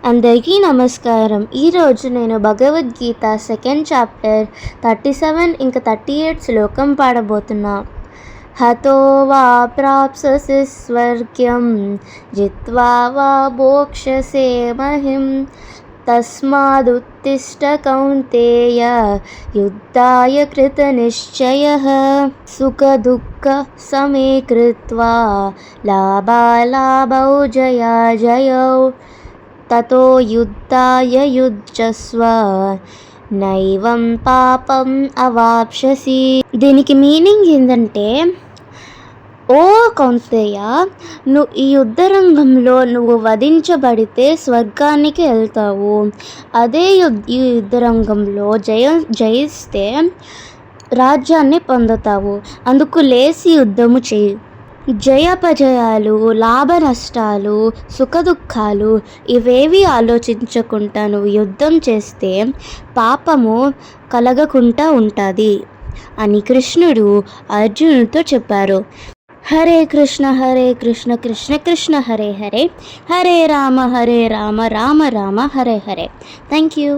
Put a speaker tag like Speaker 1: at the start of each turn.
Speaker 1: అందరికీ నమస్కారం. ఈరోజు నేను భగవద్గీత సెకండ్ చాప్టర్ 37 ఇంకా 38 శ్లోకం పాడబోతున్నా. హతో వా ప్రాప్స్యసి స్వర్గ్యం జిత్వా వా భోక్ష్యసే మహిం తస్మాదుత్తిష్ట కౌంతేయ యుద్ధాయ కృతనిశ్చయః సుఖదుఃఖ సమే కృత్వా లాభాలాభౌ జయాజయౌ తతో యుద్ధాయ యుజ్యస్వ నైవం పాపం అవాప్స్యసి. దీనికి మీనింగ్ ఏంటంటే, ఓ కౌంతేయ, నువ్వు ఈ యుద్ధరంగంలో నువ్వు వధించబడితే స్వర్గానికి వెళ్తావు. అదే ఈ యుద్ధరంగంలో జయిస్తే రాజ్యాన్ని పొందుతావు. అందుకు లేసి యుద్ధము చేయి. జయాపజయాలు, లాభ నష్టాలు, సుఖదుఖాలు ఇవేవి ఆలోచించకుండా నువ్వు యుద్ధం చేస్తే పాపము కలగకుండా ఉంటుంది అని కృష్ణుడు అర్జునుడితో చెప్పారు. హరే కృష్ణ కృష్ణ కృష్ణ హరే హరే, హరే రామ రామ రామ హరే హరే. Thank you.